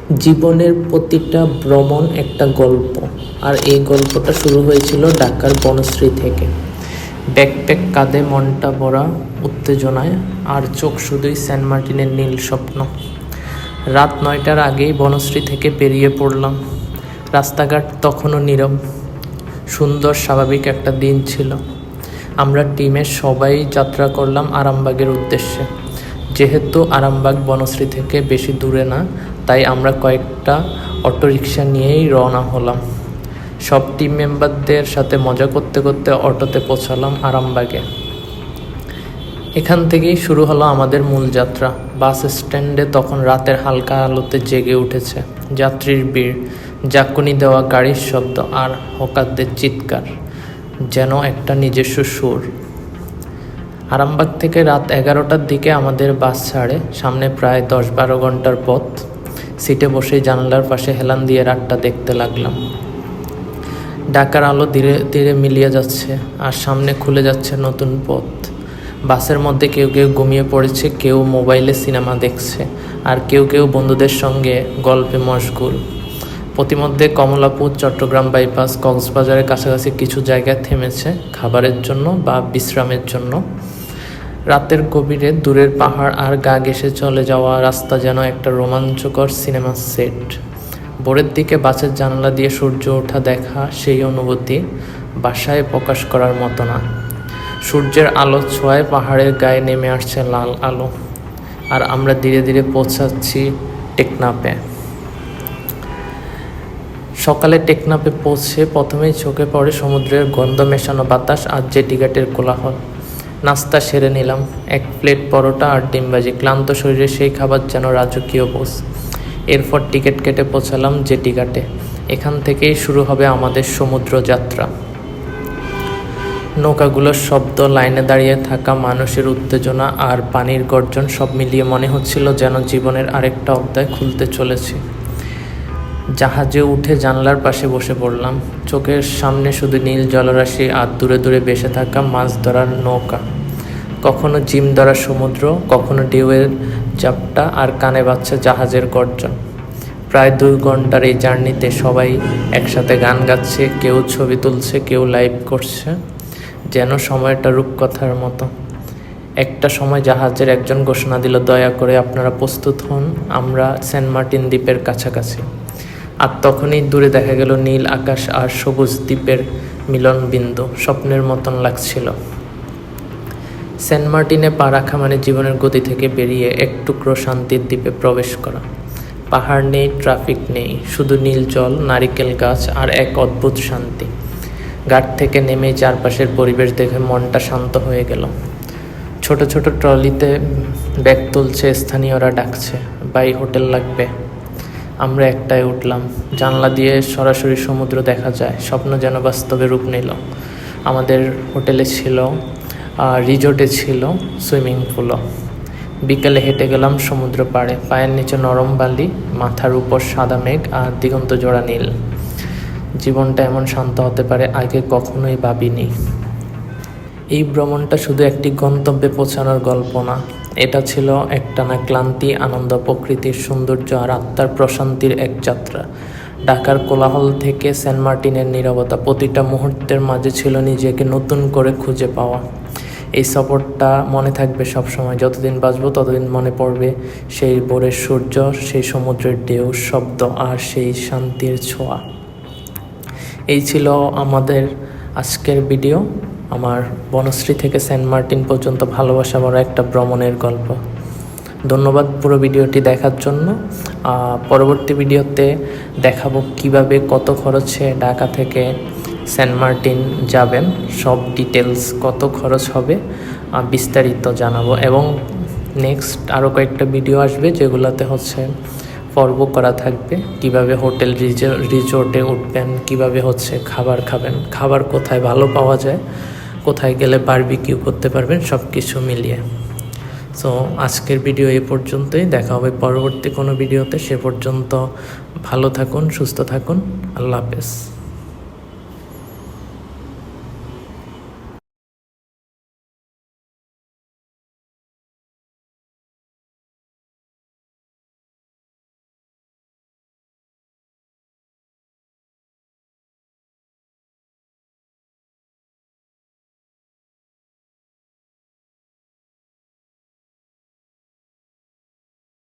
জীবনের প্রতিটা ভ্রমণ একটা গল্প, আর এই গল্পটা শুরু হয়েছিল ঢাকার বনশ্রী থেকে। ব্যাকপ্যাক কাঁধে, মনটা ভরা উত্তেজনায়, আর চোখ শুধুই সেন্ট মার্টিনের নীল স্বপ্ন। রাত 9টার আগেই বনশ্রী থেকে বেরিয়ে পড়লাম। রাস্তাঘাট তখনও নীরব। সুন্দর স্বাভাবিক একটা দিন ছিল। আমরা টিমের সবাই যাত্রা করলাম আরামবাগের উদ্দেশ্যে। যেহেতু আরামবাগ বনশ্রী থেকে বেশি দূরে না, তাই আমরা কয়েকটা অটোরিকশা নিয়েই রওনা হলাম। সব টিম মেম্বারদের সাথে মজা করতে করতে অটোতে পৌঁছালাম আরামবাগে। এখান থেকেই শুরু হলো আমাদের মূল যাত্রা। বাস স্ট্যান্ডে তখন রাতের হালকা আলোতে জেগে উঠেছে যাত্রীর ভিড়, জাকুনি দেওয়া গাড়ির শব্দ আর হকারদের চিৎকার, যেন একটা নিজস্ব সুর। আরামবাগ থেকে রাত 11টার দিকে আমাদের বাস ছাড়ে। সামনে প্রায় 10-12 ঘন্টার পথ। সিটে বসেই জানালার পাশে হেলান দিয়ে রাতটা দেখতে লাগলাম। ঢাকার আলো ধীরে ধীরে মিলিয়ে যাচ্ছে, আর সামনে খুলে যাচ্ছে নতুন পথ। বাসের মধ্যে কেউ কেউ ঘুমিয়ে পড়েছে, কেউ মোবাইলে সিনেমা দেখছে, আর কেউ কেউ বন্ধুদের সঙ্গে গল্পে মশগুল। প্রতিমধ্যে কমলাপুর, চট্টগ্রাম বাইপাস, কক্সবাজারের কাছাকাছি কিছু জায়গায় থেমেছে খাবারের জন্য বা বিশ্রামের জন্য। রাতের গভীরে দূরের পাহাড় আর গা ঘেঁষে চলে যাওয়া রাস্তা যেন একটা রোমাঞ্চকর সিনেমার সেট। ভোরের দিকে বাসের জানালা দিয়ে সূর্য ওঠা দেখা, সেই অনুভূতি ভাষায় প্রকাশ করার মতো না। সূর্যের আলো ছোঁয়ায় পাহাড়ের গায়ে নেমে আসছে লাল আলো, আর আমরা ধীরে ধীরে পৌঁছাচ্ছি টেকনাফে। সকালে টেকনাফে পৌঁছে প্রথমেই চোখে পড়ে সমুদ্রের গন্ধ মেশানো বাতাস আর জেটিঘাটের কোলাহল। নাস্তা সেরে নিলাম, 1 প্লেট পরোটা আর ডিমবাজি। ক্লান্ত শরীরে সেই খাবার যেন রাজকীয় বোঝ। এরপর টিকিট কেটে পৌঁছালাম জেটিঘাটে। এখান থেকেই শুরু হবে আমাদের সমুদ্র যাত্রা। নৌকাগুলোর শব্দ, লাইনে দাঁড়িয়ে থাকা মানুষের উত্তেজনা আর পানির গর্জন, সব মিলিয়ে মনে হচ্ছিল যেন জীবনের আরেকটা অধ্যায় খুলতে চলেছে। জাহাজে উঠে জানলার পাশে বসে পড়লাম। চোখের সামনে শুধু নীল জলরাশি আর দূরে দূরে ভেসে থাকা মাছ ধরার নৌকা। কখনো জিম ধরা সমুদ্র, কখনো ঢেউয়ের ঝাপটা, আর কানে বাজছে জাহাজের গর্জন। প্রায় 2 ঘন্টার এই জার্নিতে সবাই একসাথে গান গাচ্ছে, কেউ ছবি তুলছে, কেউ লাইভ করছে, যেন সময়টা রূপকথার মতো। একটা সময় জাহাজের একজন ঘোষণা দিল, দয়া করে আপনারা প্রস্তুত হন, আমরা সেন্ট মার্টিন দ্বীপের কাছাকাছি। আর তখনই দূরে দেখা গেল নীল আকাশ আর সবুজ দ্বীপের মিলন বিন্দু। স্বপ্নের মতন লাগছিল। সেন্ট মার্টিনে পা রাখা মানে জীবনের গতি থেকে বেরিয়ে এক টুকরো শান্তির দ্বীপে প্রবেশ করা। পাহাড় নেই, ট্রাফিক নেই, শুধু নীল জল, নারিকেল গাছ আর এক অদ্ভুত শান্তি। ঘাট থেকে নেমেই চারপাশের পরিবেশ দেখে মনটা শান্ত হয়ে গেল। ছোট ছোট ট্রলিতে ব্যাগ তুলছে, স্থানীয়রা ডাকছে, ভাই হোটেল লাগবে। আমরা একটায় উঠলাম। জানলা দিয়ে সরাসরি সমুদ্র দেখা যায়। স্বপ্ন যেন বাস্তবে রূপ নিল। আমাদের হোটেলে ছিল, রিজোর্টে ছিল সুইমিং পুলও। বিকেলে হেঁটে গেলাম সমুদ্র পাড়ে। পায়ের নিচে নরম বালি, মাথার উপর সাদা মেঘ আর দিগন্ত জোড়া নীল। জীবনটা এমন শান্ত হতে পারে আগে কখনোই ভাবিনি। এই ভ্রমণটা শুধু একটি গন্তব্যে পৌঁছানোর গল্প না, এটা ছিল একটানা ক্লান্তি, আনন্দ, প্রকৃতির সৌন্দর্য আর আত্মার প্রশান্তির এক যাত্রা। ঢাকার কোলাহল থেকে সেন্ট মার্টিনের নীরবতা, প্রতিটা মুহূর্তের মাঝে ছিল নিজেকে নতুন করে খুঁজে পাওয়া। এই সফরটা মনে থাকবে সবসময়। যতদিন বাঁচবো ততদিন মনে পড়বে সেই ভোরের সূর্য, সেই সমুদ্রের ঢেউ, শব্দ আর সেই শান্তির ছোঁয়া। এই ছিল আমাদের আজকের ভিডিও, আমার বনশ্রী থেকে সেন্ট মার্টিন পর্যন্ত ভালোবাসা ভরা একটা ভ্রমণের গল্প। ধন্যবাদ পুরো ভিডিওটি দেখার জন্য। পরবর্তী ভিডিওতে দেখাবো কিভাবে, কত খরচে ঢাকা থেকে সেন্ট মার্টিন যাবেন, সব ডিটেলস, কত খরচ হবে বিস্তারিত জানাবো। এবং নেক্সট আরও কয়েকটা ভিডিও আসবে যেগুলোতে পর্ব করা থাকবে, কিভাবে হোটেল রিজোর্টে উঠবেন, কিভাবে খাবার খাবেন, খাবার কোথায় ভালো পাওয়া যায়, কোথায় গেলে বারবিকিউ করতে পারবেন, সব কিছু মিলিয়ে। সো আজকের ভিডিও এই পর্যন্তই। দেখা হবে পরবর্তী কোনো ভিডিওতে। সে পর্যন্ত ভালো থাকুন, সুস্থ থাকুন। আল্লাহ হাফেজ।